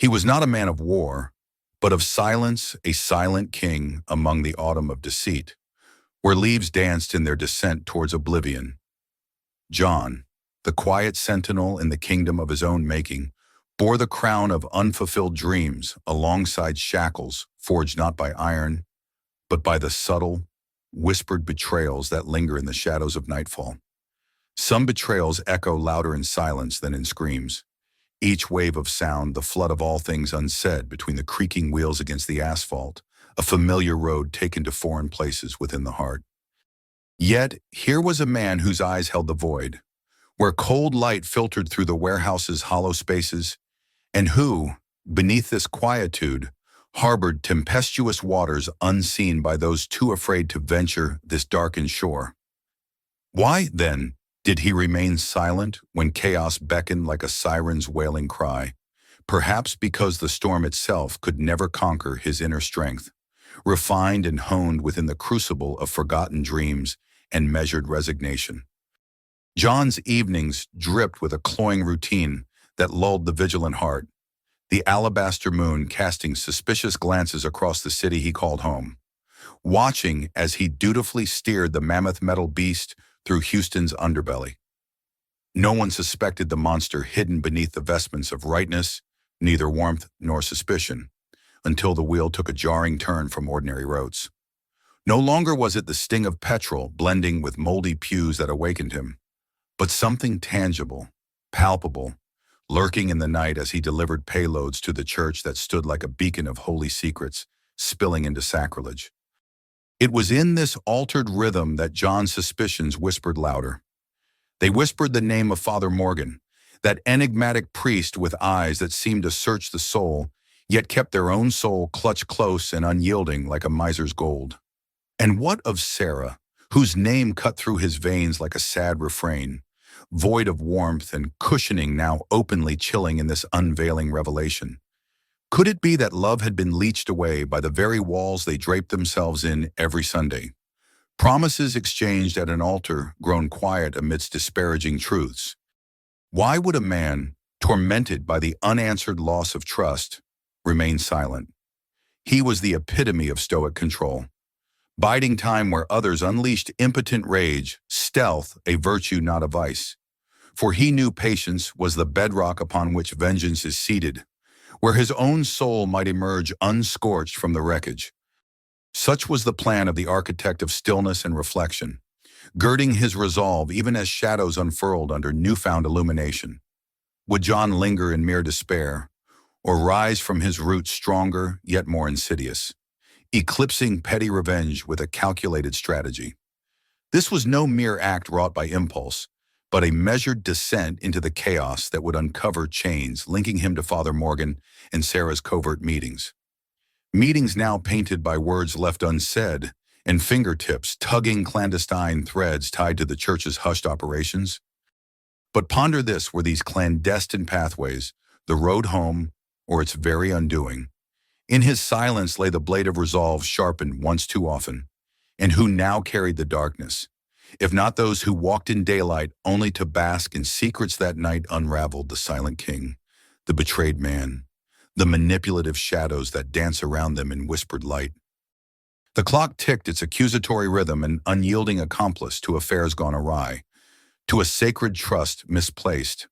He was not a man of war, but of silence, a silent king among the autumn of deceit, where leaves danced in their descent towards oblivion. John, the quiet sentinel in the kingdom of his own making, bore the crown of unfulfilled dreams alongside shackles forged not by iron, but by the subtle, whispered betrayals that linger in the shadows of nightfall. Some betrayals echo louder in silence than in screams. Each wave of sound, the flood of all things unsaid between the creaking wheels against the asphalt, a familiar road taken to foreign places within the heart. Yet, here was a man whose eyes held the void, where cold light filtered through the warehouse's hollow spaces, and who, beneath this quietude, harbored tempestuous waters unseen by those too afraid to venture this darkened shore. Why, then, did he remain silent when chaos beckoned like a siren's wailing cry? Perhaps because the storm itself could never conquer his inner strength, refined and honed within the crucible of forgotten dreams and measured resignation. John's evenings dripped with a cloying routine that lulled the vigilant heart, the alabaster moon casting suspicious glances across the city he called home, watching as he dutifully steered the mammoth metal beast through Houston's underbelly. No one suspected the monster hidden beneath the vestments of rightness, neither warmth nor suspicion, until the wheel took a jarring turn from ordinary roads. No longer was it the sting of petrol blending with moldy pews that awakened him, but something tangible, palpable, lurking in the night as he delivered payloads to the church that stood like a beacon of holy secrets, spilling into sacrilege. It was in this altered rhythm that John's suspicions whispered louder. They whispered the name of Father Morgan, that enigmatic priest with eyes that seemed to search the soul, yet kept their own soul clutched close and unyielding like a miser's gold. And what of Sarah, whose name cut through his veins like a sad refrain, void of warmth and cushioning now openly chilling in this unveiling revelation? Could it be that love had been leached away by the very walls they draped themselves in every Sunday? Promises exchanged at an altar grown quiet amidst disparaging truths. Why would a man, tormented by the unanswered loss of trust, remain silent? He was the epitome of stoic control, biding time where others unleashed impotent rage, stealth a virtue not a vice. For he knew patience was the bedrock upon which vengeance is seated, where his own soul might emerge unscorched from the wreckage. Such was the plan of the architect of stillness and reflection, girding his resolve even as shadows unfurled under newfound illumination. Would John linger in mere despair, or rise from his roots stronger yet more insidious, eclipsing petty revenge with a calculated strategy? This was no mere act wrought by impulse, but a measured descent into the chaos that would uncover chains linking him to Father Morgan and Sarah's covert meetings. Meetings now painted by words left unsaid and fingertips tugging clandestine threads tied to the church's hushed operations. But ponder this: were these clandestine pathways the road home or its very undoing? In his silence lay the blade of resolve sharpened once too often, and who now carried the darkness, if not those who walked in daylight only to bask in secrets that night unraveled the silent king, the betrayed man, the manipulative shadows that dance around them in whispered light. The clock ticked its accusatory rhythm, an unyielding accomplice to affairs gone awry, to a sacred trust misplaced.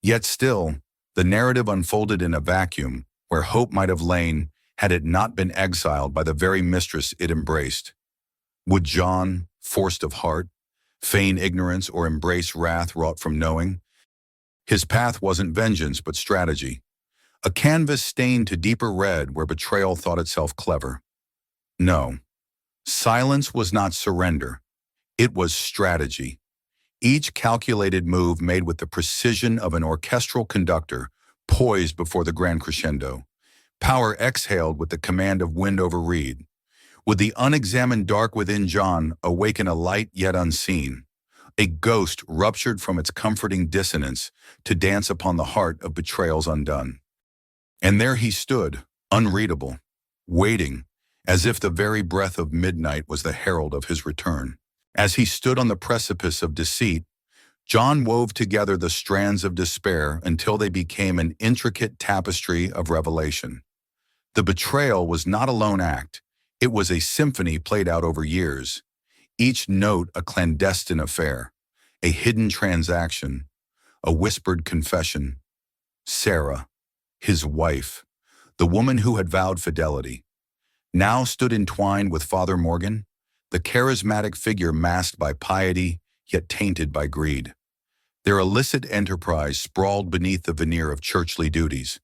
Yet still, the narrative unfolded in a vacuum where hope might have lain had it not been exiled by the very mistress it embraced. Would John, forced of heart, feign ignorance or embrace wrath wrought from knowing? His path wasn't vengeance but strategy, a canvas stained to deeper red where betrayal thought itself clever. No, silence was not surrender. It was strategy. Each calculated move made with the precision of an orchestral conductor poised before the grand crescendo, power exhaled with the command of wind over reed. Would the unexamined dark within John awaken a light yet unseen, a ghost ruptured from its comforting dissonance to dance upon the heart of betrayals undone? And there he stood, unreadable, waiting, as if the very breath of midnight was the herald of his return. As he stood on the precipice of deceit, John wove together the strands of despair until they became an intricate tapestry of revelation. The betrayal was not a lone act. It was a symphony played out over years, each note a clandestine affair, a hidden transaction, a whispered confession. Sarah, his wife, the woman who had vowed fidelity, now stood entwined with Father Morgan, the charismatic figure masked by piety yet tainted by greed. Their illicit enterprise sprawled beneath the veneer of churchly duties,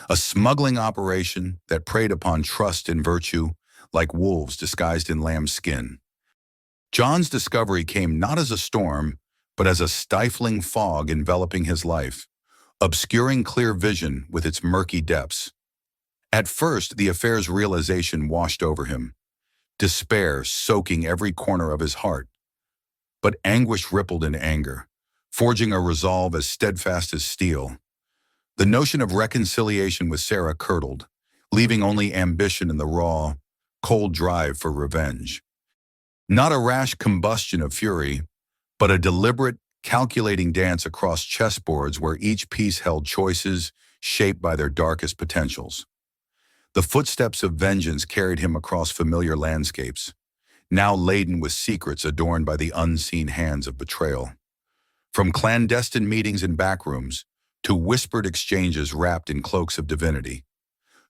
a smuggling operation that preyed upon trust and virtue like wolves disguised in lamb's skin. John's discovery came not as a storm, but as a stifling fog enveloping his life, obscuring clear vision with its murky depths. At first, the affair's realization washed over him, despair soaking every corner of his heart. But anguish rippled in anger, forging a resolve as steadfast as steel. The notion of reconciliation with Sarah curdled, leaving only ambition and the raw, cold drive for revenge. Not a rash combustion of fury, but a deliberate, calculating dance across chessboards where each piece held choices shaped by their darkest potentials. The footsteps of vengeance carried him across familiar landscapes, now laden with secrets adorned by the unseen hands of betrayal. From clandestine meetings in backrooms to whispered exchanges wrapped in cloaks of divinity,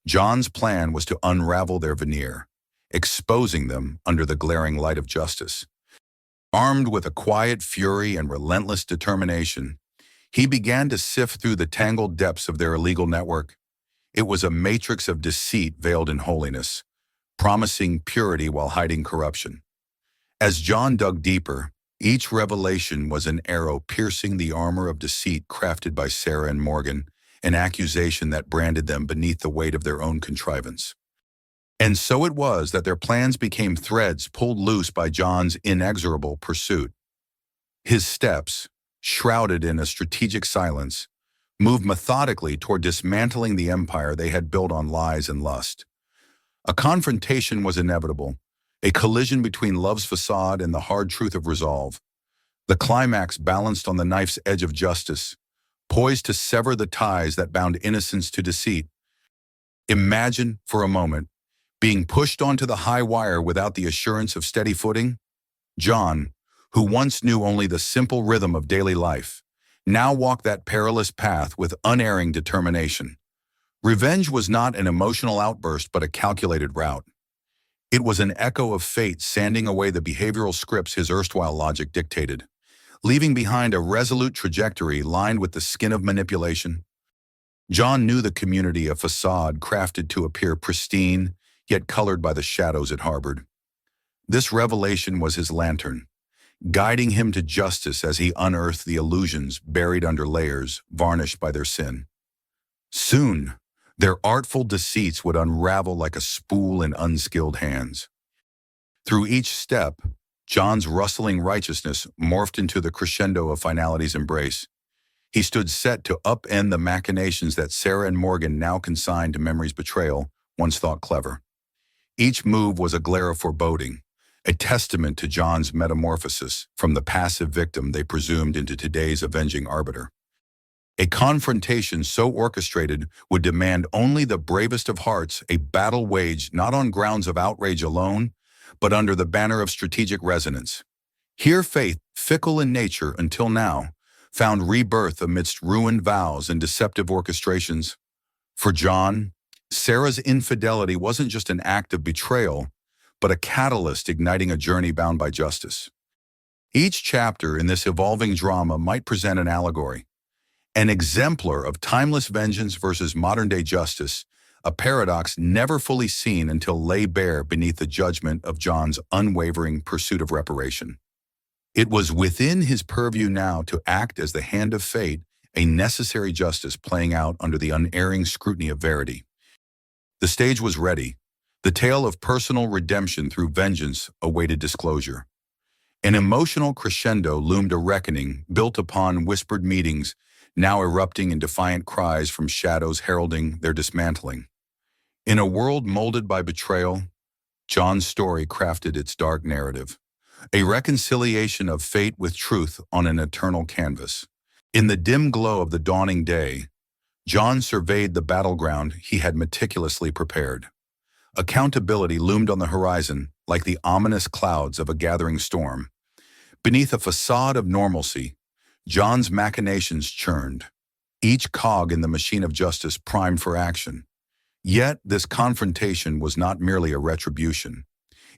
John's plan was to unravel their veneer, exposing them under the glaring light of justice. Armed with a quiet fury and relentless determination, he began to sift through the tangled depths of their illegal network. It was a matrix of deceit veiled in holiness, promising purity while hiding corruption. As John dug deeper, each revelation was an arrow piercing the armor of deceit crafted by Sarah and Morgan, an accusation that branded them beneath the weight of their own contrivance. And so it was that their plans became threads pulled loose by John's inexorable pursuit. His steps, shrouded in a strategic silence, moved methodically toward dismantling the empire they had built on lies and lust. A confrontation was inevitable, a collision between love's facade and the hard truth of resolve. The climax balanced on the knife's edge of justice, poised to sever the ties that bound innocence to deceit. Imagine, for a moment, being pushed onto the high wire without the assurance of steady footing. John, who once knew only the simple rhythm of daily life, now walked that perilous path with unerring determination. Revenge was not an emotional outburst but a calculated route. It was an echo of fate sanding away the behavioral scripts his erstwhile logic dictated, leaving behind a resolute trajectory lined with the skin of manipulation. John knew the community a facade crafted to appear pristine, yet colored by the shadows it harbored. This revelation was his lantern, guiding him to justice as he unearthed the illusions buried under layers varnished by their sin. Soon, their artful deceits would unravel like a spool in unskilled hands. Through each step, John's rustling righteousness morphed into the crescendo of finality's embrace. He stood set to upend the machinations that Sarah and Morgan now consigned to memory's betrayal, once thought clever. Each move was a glare of foreboding, a testament to John's metamorphosis from the passive victim they presumed into today's avenging arbiter. A confrontation so orchestrated would demand only the bravest of hearts, a battle waged not on grounds of outrage alone, but under the banner of strategic resonance. Here faith, fickle in nature until now, found rebirth amidst ruined vows and deceptive orchestrations. For John, Sarah's infidelity wasn't just an act of betrayal, but a catalyst igniting a journey bound by justice. Each chapter in this evolving drama might present an allegory, an exemplar of timeless vengeance versus modern-day justice, a paradox never fully seen until lay bare beneath the judgment of John's unwavering pursuit of reparation. It was within his purview now to act as the hand of fate, a necessary justice playing out under the unerring scrutiny of verity. The stage was ready. The tale of personal redemption through vengeance awaited disclosure. An emotional crescendo loomed, a reckoning built upon whispered meetings, now erupting in defiant cries from shadows heralding their dismantling. In a world molded by betrayal, John's story crafted its dark narrative, a reconciliation of fate with truth on an eternal canvas. In the dim glow of the dawning day, John surveyed the battleground he had meticulously prepared. Accountability loomed on the horizon like the ominous clouds of a gathering storm. Beneath a facade of normalcy, John's machinations churned, each cog in the machine of justice primed for action. Yet this confrontation was not merely a retribution.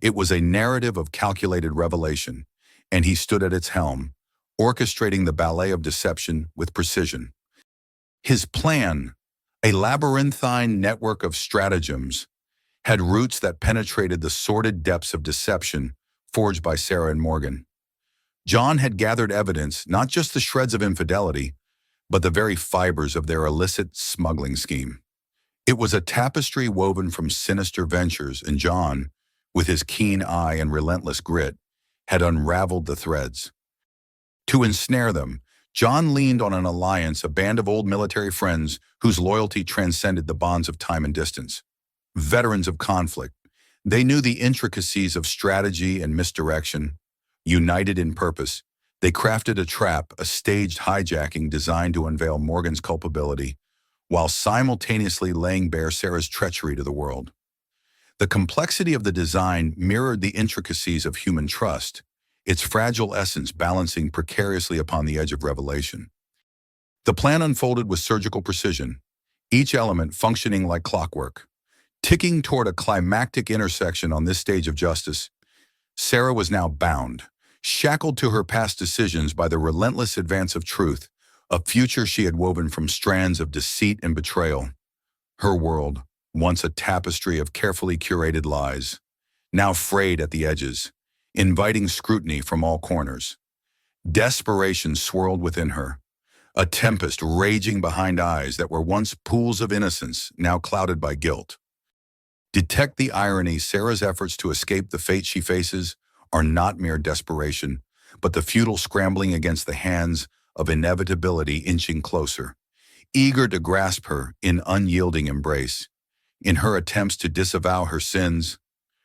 It was a narrative of calculated revelation, and he stood at its helm, orchestrating the ballet of deception with precision. His plan, a labyrinthine network of stratagems, had roots that penetrated the sordid depths of deception forged by Sarah and Morgan. John had gathered evidence, not just the shreds of infidelity, but the very fibers of their illicit smuggling scheme. It was a tapestry woven from sinister ventures, and John, with his keen eye and relentless grit, had unraveled the threads. To ensnare them, John leaned on an alliance, a band of old military friends whose loyalty transcended the bonds of time and distance. Veterans of conflict, they knew the intricacies of strategy and misdirection. United in purpose, they crafted a trap, a staged hijacking designed to unveil Morgan's culpability, while simultaneously laying bare Sarah's treachery to the world. The complexity of the design mirrored the intricacies of human trust, its fragile essence balancing precariously upon the edge of revelation. The plan unfolded with surgical precision, each element functioning like clockwork. Ticking toward a climactic intersection on this stage of justice, Sarah was now bound, shackled to her past decisions by the relentless advance of truth, a future she had woven from strands of deceit and betrayal. Her world, once a tapestry of carefully curated lies, now frayed at the edges, inviting scrutiny from all corners. Desperation swirled within her, a tempest raging behind eyes that were once pools of innocence, now clouded by guilt. Detect the irony. Sarah's efforts to escape the fate she faces are not mere desperation, but the futile scrambling against the hands of inevitability inching closer, eager to grasp her in unyielding embrace. In her attempts to disavow her sins,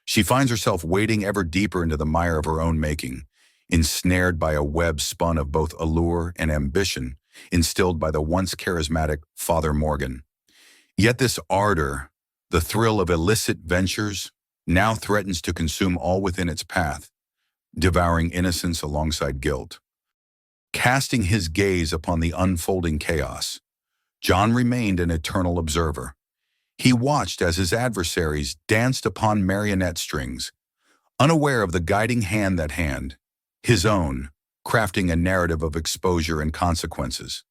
she finds herself wading ever deeper into the mire of her own making, ensnared by a web spun of both allure and ambition, instilled by the once charismatic Father Morgan. Yet this ardor, the thrill of illicit ventures, now threatens to consume all within its path, devouring innocence alongside guilt. Casting his gaze upon the unfolding chaos, John remained an eternal observer. He watched as his adversaries danced upon marionette strings, unaware of the guiding hand that hand, his own, crafting a narrative of exposure and consequences.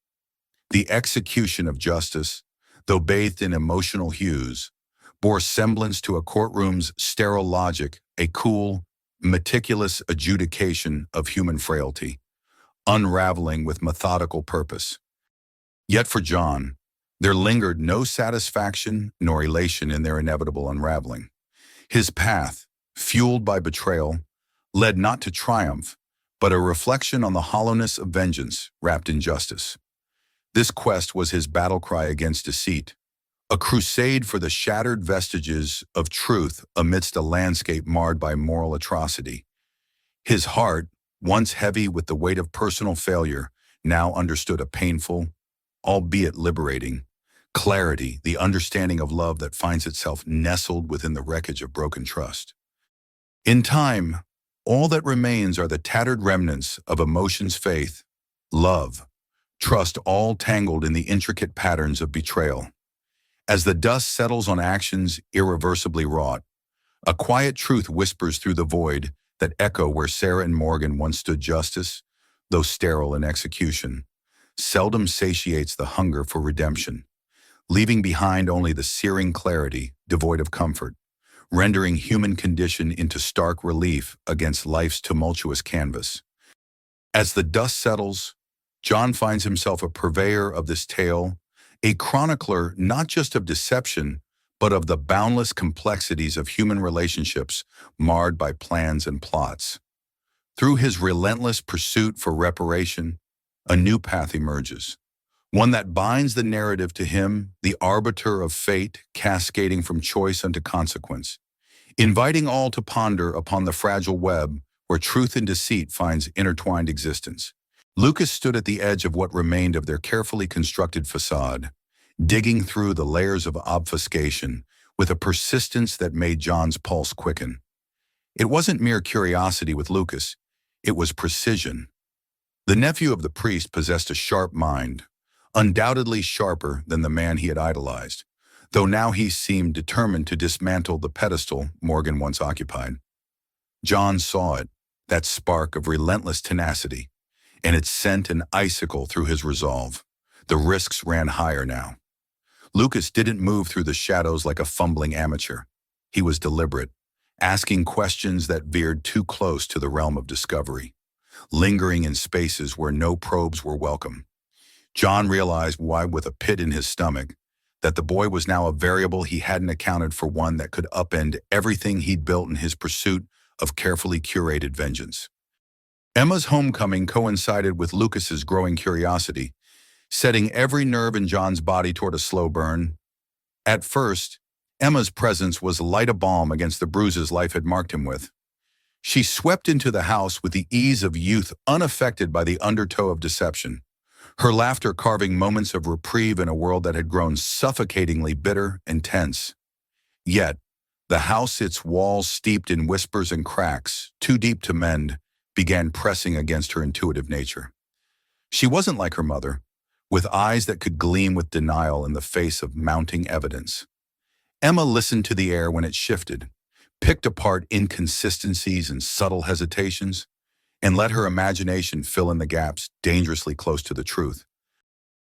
The execution of justice, though bathed in emotional hues, bore semblance to a courtroom's sterile logic, a cool, meticulous adjudication of human frailty, unraveling with methodical purpose. Yet for John, there lingered no satisfaction nor elation in their inevitable unraveling. His path, fueled by betrayal, led not to triumph, but a reflection on the hollowness of vengeance wrapped in justice. This quest was his battle cry against deceit, a crusade for the shattered vestiges of truth amidst a landscape marred by moral atrocity. His heart, once heavy with the weight of personal failure, now understood a painful, albeit liberating, clarity, the understanding of love that finds itself nestled within the wreckage of broken trust. In time, all that remains are the tattered remnants of emotion's faith, love, trust, all tangled in the intricate patterns of betrayal. As the dust settles on actions irreversibly wrought, a quiet truth whispers through the void that echo where Sarah and Morgan once stood. Justice, though sterile in execution, seldom satiates the hunger for redemption, leaving behind only the searing clarity devoid of comfort, rendering human condition into stark relief against life's tumultuous canvas. As the dust settles, John finds himself a purveyor of this tale, a chronicler not just of deception, but of the boundless complexities of human relationships marred by plans and plots. Through his relentless pursuit for reparation, a new path emerges, one that binds the narrative to him, the arbiter of fate cascading from choice unto consequence, inviting all to ponder upon the fragile web where truth and deceit finds intertwined existence. Lucas stood at the edge of what remained of their carefully constructed facade, digging through the layers of obfuscation with a persistence that made John's pulse quicken. It wasn't mere curiosity with Lucas, it was precision. The nephew of the priest possessed a sharp mind, undoubtedly sharper than the man he had idolized, though now he seemed determined to dismantle the pedestal Morgan once occupied. John saw it, that spark of relentless tenacity, and it sent an icicle through his resolve. The risks ran higher now. Lucas didn't move through the shadows like a fumbling amateur. He was deliberate, asking questions that veered too close to the realm of discovery, lingering in spaces where no probes were welcome. John realized why, with a pit in his stomach, that the boy was now a variable he hadn't accounted for, one that could upend everything he'd built in his pursuit of carefully curated vengeance. Emma's homecoming coincided with Lucas's growing curiosity, setting every nerve in John's body toward a slow burn. At first, Emma's presence was light a balm against the bruises life had marked him with. She swept into the house with the ease of youth unaffected by the undertow of deception, her laughter carving moments of reprieve in a world that had grown suffocatingly bitter and tense. Yet, the house, its walls steeped in whispers and cracks, too deep to mend, began pressing against her intuitive nature. She wasn't like her mother, with eyes that could gleam with denial in the face of mounting evidence. Emma listened to the air when it shifted, picked apart inconsistencies and subtle hesitations, and let her imagination fill in the gaps dangerously close to the truth.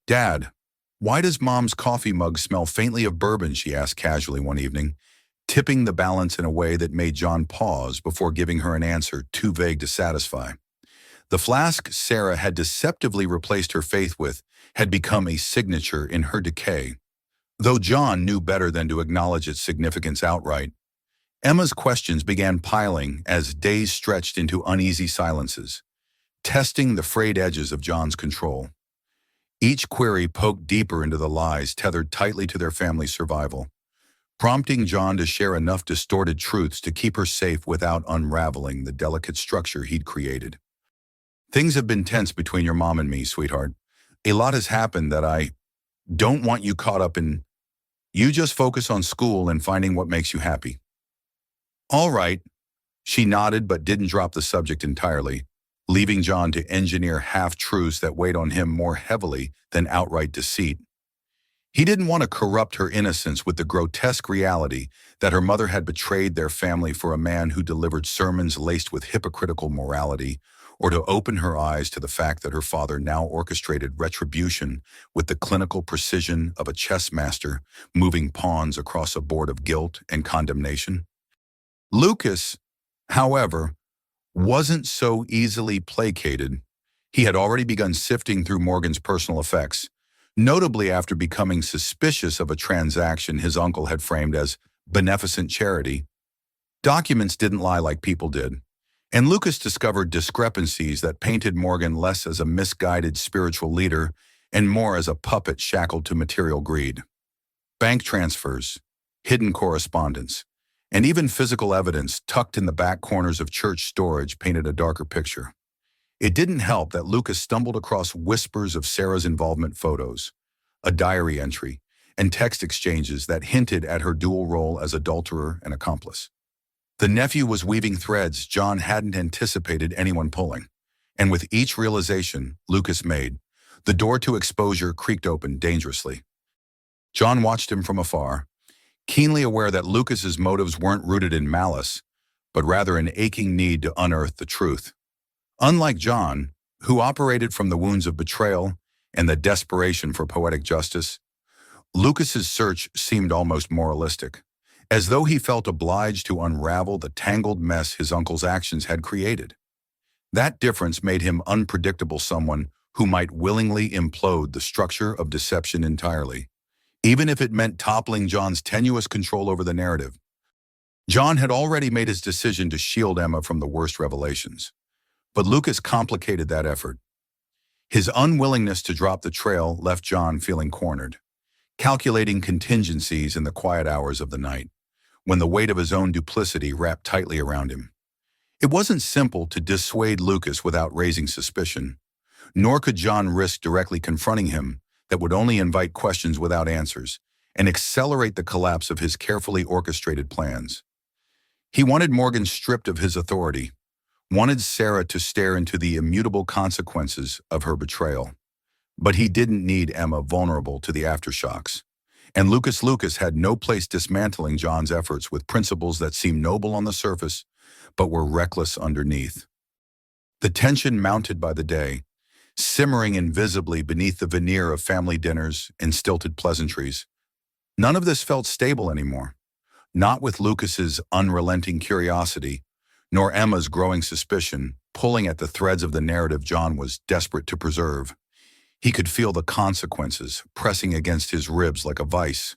"Dad, why does Mom's coffee mug smell faintly of bourbon?" she asked casually one evening, tipping the balance in a way that made John pause before giving her an answer too vague to satisfy. The flask Sarah had deceptively replaced her faith with had become a signature in her decay. Though John knew better than to acknowledge its significance outright, Emma's questions began piling as days stretched into uneasy silences, testing the frayed edges of John's control. Each query poked deeper into the lies tethered tightly to their family's survival, prompting John to share enough distorted truths to keep her safe without unraveling the delicate structure he'd created. "Things have been tense between your mom and me, sweetheart. A lot has happened that I don't want you caught up in. You just focus on school and finding what makes you happy." "All right." She nodded but didn't drop the subject entirely, leaving John to engineer half-truths that weighed on him more heavily than outright deceit. He didn't want to corrupt her innocence with the grotesque reality that her mother had betrayed their family for a man who delivered sermons laced with hypocritical morality, or to open her eyes to the fact that her father now orchestrated retribution with the clinical precision of a chess master moving pawns across a board of guilt and condemnation. Lucas, however, wasn't so easily placated. He had already begun sifting through Morgan's personal effects, notably after becoming suspicious of a transaction his uncle had framed as beneficent charity. Documents didn't lie like people did, and Lucas discovered discrepancies that painted Morgan less as a misguided spiritual leader and more as a puppet shackled to material greed. Bank transfers, hidden correspondence, and even physical evidence tucked in the back corners of church storage painted a darker picture. It didn't help that Lucas stumbled across whispers of Sarah's involvement photos, a diary entry, and text exchanges that hinted at her dual role as adulterer and accomplice. The nephew was weaving threads John hadn't anticipated anyone pulling, and with each realization Lucas made, the door to exposure creaked open dangerously. John watched him from afar, keenly aware that Lucas's motives weren't rooted in malice, but rather an aching need to unearth the truth. Unlike John, who operated from the wounds of betrayal and the desperation for poetic justice, Lucas's search seemed almost moralistic, as though he felt obliged to unravel the tangled mess his uncle's actions had created. That difference made him unpredictable, someone who might willingly implode the structure of deception entirely, even if it meant toppling John's tenuous control over the narrative. John had already made his decision to shield Emma from the worst revelations, but Lucas complicated that effort. His unwillingness to drop the trail left John feeling cornered, calculating contingencies in the quiet hours of the night, when the weight of his own duplicity wrapped tightly around him. It wasn't simple to dissuade Lucas without raising suspicion, nor could John risk directly confronting him that would only invite questions without answers and accelerate the collapse of his carefully orchestrated plans. He wanted Morgan stripped of his authority, wanted Sarah to stare into the immutable consequences of her betrayal. But he didn't need Emma vulnerable to the aftershocks. And Lucas had no place dismantling John's efforts with principles that seemed noble on the surface, but were reckless underneath. The tension mounted by the day, simmering invisibly beneath the veneer of family dinners and stilted pleasantries. None of this felt stable anymore, not with Lucas's unrelenting curiosity, nor Emma's growing suspicion, pulling at the threads of the narrative John was desperate to preserve. He could feel the consequences pressing against his ribs like a vice,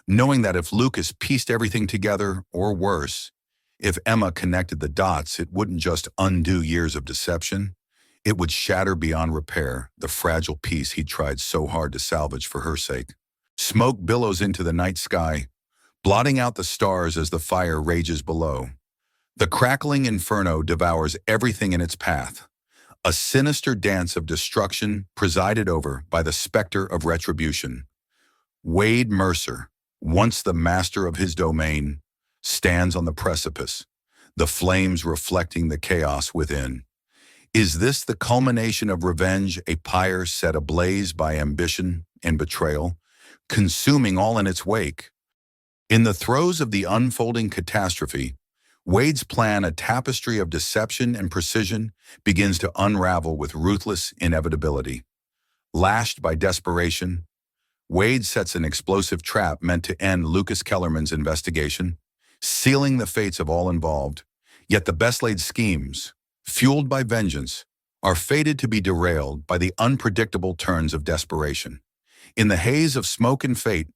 knowing that if Lucas pieced everything together, or worse, if Emma connected the dots, it wouldn't just undo years of deception, it would shatter beyond repair the fragile piece he'd tried so hard to salvage for her sake. Smoke billows into the night sky, blotting out the stars as the fire rages below. The crackling inferno devours everything in its path, a sinister dance of destruction presided over by the specter of retribution. Wade Mercer, once the master of his domain, stands on the precipice, the flames reflecting the chaos within. Is this the culmination of revenge, a pyre set ablaze by ambition and betrayal, consuming all in its wake? In the throes of the unfolding catastrophe, Wade's plan, a tapestry of deception and precision, begins to unravel with ruthless inevitability. Lashed by desperation, Wade sets an explosive trap meant to end Lucas Kellerman's investigation, sealing the fates of all involved. Yet the best-laid schemes, fueled by vengeance, are fated to be derailed by the unpredictable turns of desperation. In the haze of smoke and fate,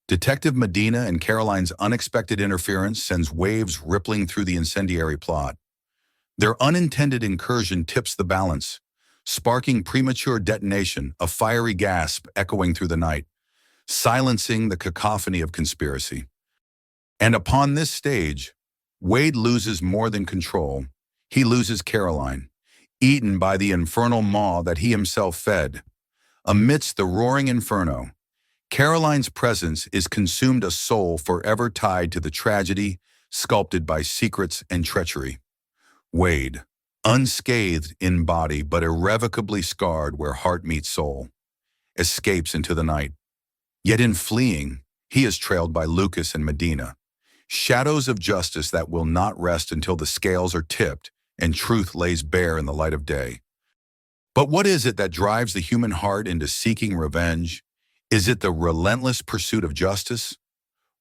Detective Medina and Caroline's unexpected interference sends waves rippling through the incendiary plot. Their unintended incursion tips the balance, sparking premature detonation, a fiery gasp echoing through the night, silencing the cacophony of conspiracy. And upon this stage, Wade loses more than control. He loses Caroline, eaten by the infernal maw that he himself fed. Amidst the roaring inferno, Caroline's presence is consumed, a soul forever tied to the tragedy sculpted by secrets and treachery. Wade, unscathed in body but irrevocably scarred where heart meets soul, escapes into the night. Yet in fleeing, he is trailed by Lucas and Medina, shadows of justice that will not rest until the scales are tipped and truth lays bare in the light of day. But what is it that drives the human heart into seeking revenge? Is it the relentless pursuit of justice?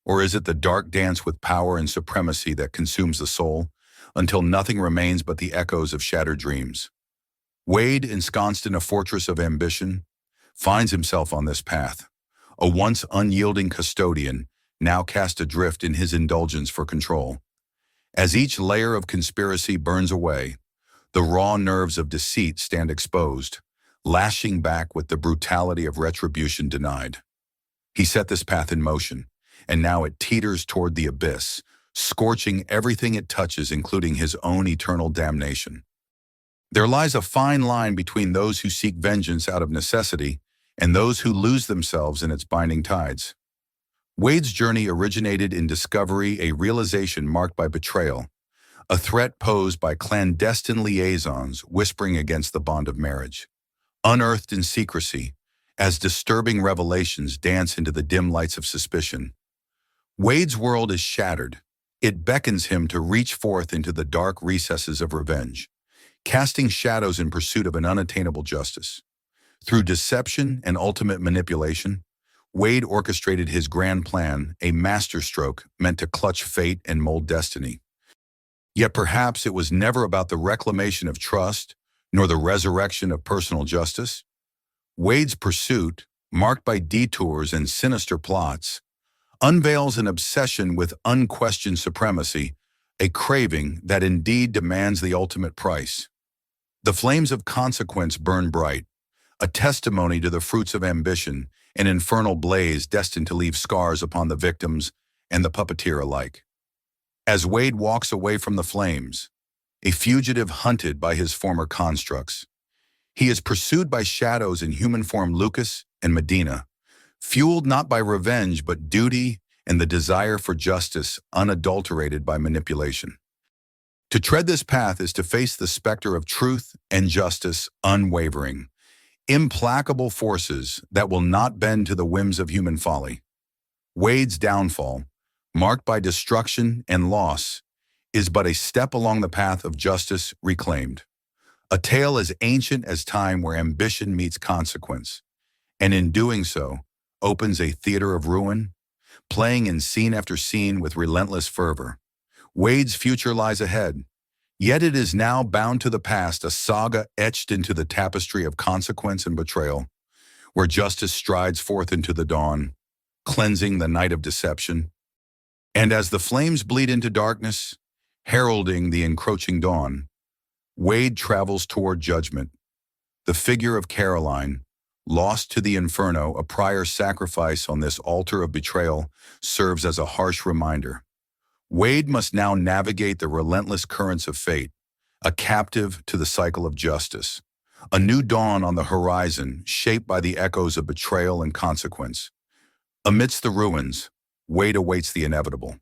Or is it the dark dance with power and supremacy that consumes the soul until nothing remains but the echoes of shattered dreams? Wade, ensconced in a fortress of ambition, finds himself on this path, a once unyielding custodian, now cast adrift in his indulgence for control. As each layer of conspiracy burns away, the raw nerves of deceit stand exposed, lashing back with the brutality of retribution denied. He set this path in motion, and now it teeters toward the abyss, scorching everything it touches, including his own eternal damnation. There lies a fine line between those who seek vengeance out of necessity and those who lose themselves in its binding tides. Wade's journey originated in discovery, a realization marked by betrayal, a threat posed by clandestine liaisons whispering against the bond of marriage. Unearthed in secrecy, as disturbing revelations dance into the dim lights of suspicion. Wade's world is shattered. It beckons him to reach forth into the dark recesses of revenge, casting shadows in pursuit of an unattainable justice. Through deception and ultimate manipulation, Wade orchestrated his grand plan, a masterstroke meant to clutch fate and mold destiny. Yet perhaps it was never about the reclamation of trust, nor the resurrection of personal justice. Wade's pursuit, marked by detours and sinister plots, unveils an obsession with unquestioned supremacy, a craving that indeed demands the ultimate price. The flames of consequence burn bright, a testimony to the fruits of ambition, an infernal blaze destined to leave scars upon the victims and the puppeteer alike. As Wade walks away from the flames, a fugitive hunted by his former constructs. He is pursued by shadows in human form Lucas and Medina, fueled not by revenge but duty and the desire for justice unadulterated by manipulation. To tread this path is to face the specter of truth and justice unwavering, implacable forces that will not bend to the whims of human folly. Wade's downfall, marked by destruction and loss, is but a step along the path of justice reclaimed. A tale as ancient as time where ambition meets consequence, and in doing so, opens a theater of ruin, playing in scene after scene with relentless fervor. Wade's future lies ahead, yet it is now bound to the past, a saga etched into the tapestry of consequence and betrayal, where justice strides forth into the dawn, cleansing the night of deception. And as the flames bleed into darkness, heralding the encroaching dawn, Wade travels toward judgment. The figure of Caroline, lost to the inferno, a prior sacrifice on this altar of betrayal, serves as a harsh reminder. Wade must now navigate the relentless currents of fate, a captive to the cycle of justice. A new dawn on the horizon, shaped by the echoes of betrayal and consequence. Amidst the ruins, Wade awaits the inevitable.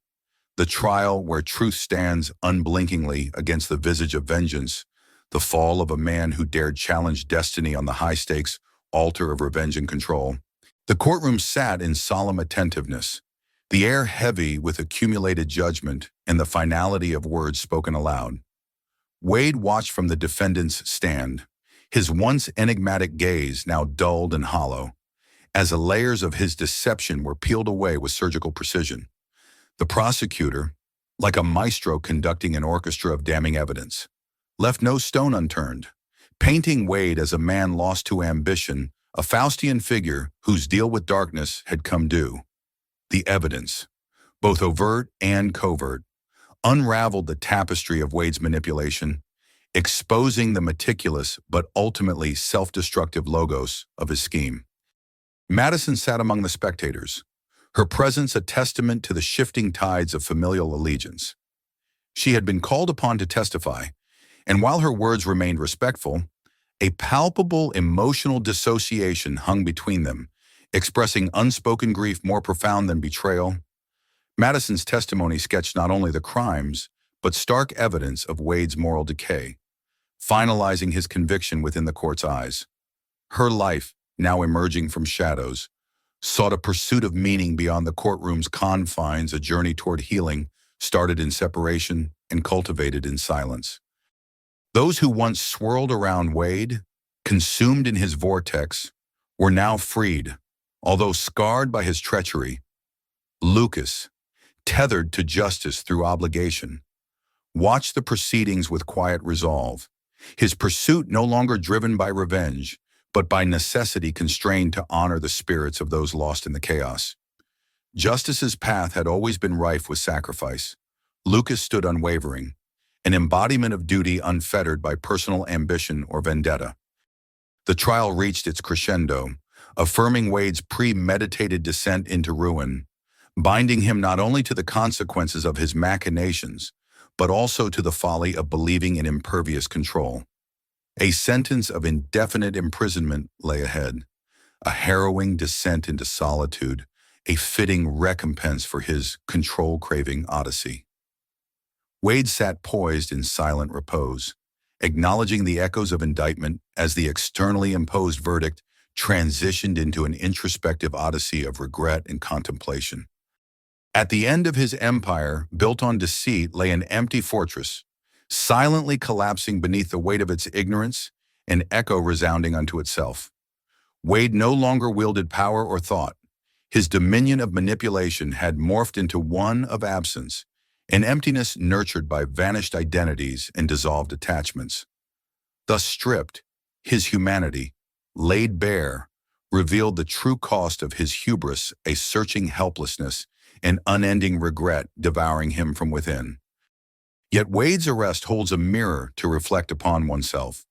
The trial where truth stands unblinkingly against the visage of vengeance, the fall of a man who dared challenge destiny on the high-stakes altar of revenge and control. The courtroom sat in solemn attentiveness, the air heavy with accumulated judgment and the finality of words spoken aloud. Wade watched from the defendant's stand, his once enigmatic gaze now dulled and hollow, as the layers of his deception were peeled away with surgical precision. The prosecutor, like a maestro conducting an orchestra of damning evidence, left no stone unturned, painting Wade as a man lost to ambition, a Faustian figure whose deal with darkness had come due. The evidence, both overt and covert, unraveled the tapestry of Wade's manipulation, exposing the meticulous but ultimately self-destructive logos of his scheme. Madison sat among the spectators, her presence a testament to the shifting tides of familial allegiance. She had been called upon to testify, and while her words remained respectful, a palpable emotional dissociation hung between them, expressing unspoken grief more profound than betrayal. Madison's testimony sketched not only the crimes, but stark evidence of Wade's moral decay, finalizing his conviction within the court's eyes. Her life, now emerging from shadows, sought a pursuit of meaning beyond the courtroom's confines, a journey toward healing started in separation and cultivated in silence. Those who once swirled around Wade, consumed in his vortex, were now freed, although scarred by his treachery. Lucas, tethered to justice through obligation, watched the proceedings with quiet resolve, his pursuit no longer driven by revenge, but by necessity constrained to honor the spirits of those lost in the chaos. Justice's path had always been rife with sacrifice. Lucas stood unwavering, an embodiment of duty unfettered by personal ambition or vendetta. The trial reached its crescendo, affirming Wade's premeditated descent into ruin, binding him not only to the consequences of his machinations, but also to the folly of believing in impervious control. A sentence of indefinite imprisonment lay ahead, a harrowing descent into solitude, a fitting recompense for his control-craving odyssey. Wade sat poised in silent repose, acknowledging the echoes of indictment as the externally imposed verdict transitioned into an introspective odyssey of regret and contemplation. At the end of his empire, built on deceit, lay an empty fortress, silently collapsing beneath the weight of its ignorance, an echo resounding unto itself. Wade no longer wielded power or thought. His dominion of manipulation had morphed into one of absence, an emptiness nurtured by vanished identities and dissolved attachments. Thus stripped, his humanity, laid bare, revealed the true cost of his hubris, a searching helplessness, an unending regret devouring him from within. Yet Wade's arrest holds a mirror to reflect upon oneself,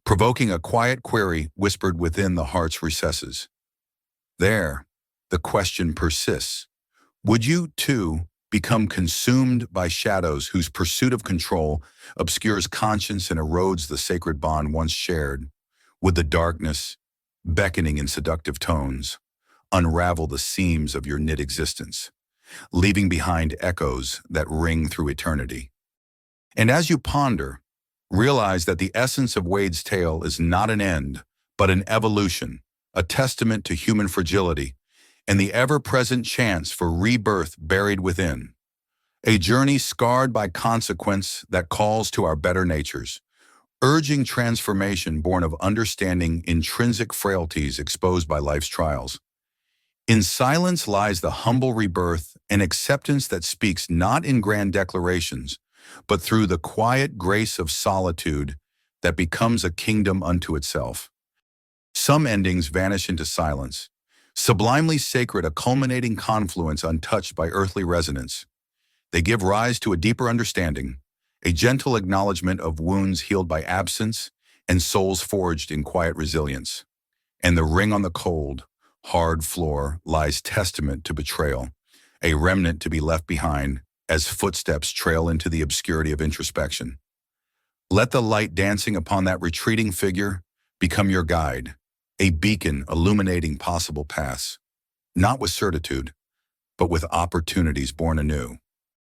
provoking a quiet query whispered within the heart's recesses. There, the question persists. Would you, too, become consumed by shadows whose pursuit of control obscures conscience and erodes the sacred bond once shared, with the darkness, beckoning in seductive tones, unravel the seams of your knit existence, leaving behind echoes that ring through eternity. And as you ponder, realize that the essence of Wade's tale is not an end, but an evolution, a testament to human fragility, and the ever-present chance for rebirth buried within. A journey scarred by consequence that calls to our better natures, urging transformation born of understanding intrinsic frailties exposed by life's trials. In silence lies the humble rebirth and acceptance that speaks not in grand declarations, but through the quiet grace of solitude that becomes a kingdom unto itself. Some endings vanish into silence, sublimely sacred, a culminating confluence untouched by earthly resonance. They give rise to a deeper understanding, a gentle acknowledgement of wounds healed by absence and souls forged in quiet resilience. And the ring on the cold, hard floor lies testament to betrayal, a remnant to be left behind as footsteps trail into the obscurity of introspection. Let the light dancing upon that retreating figure become your guide, a beacon illuminating possible paths, not with certitude, but with opportunities born anew.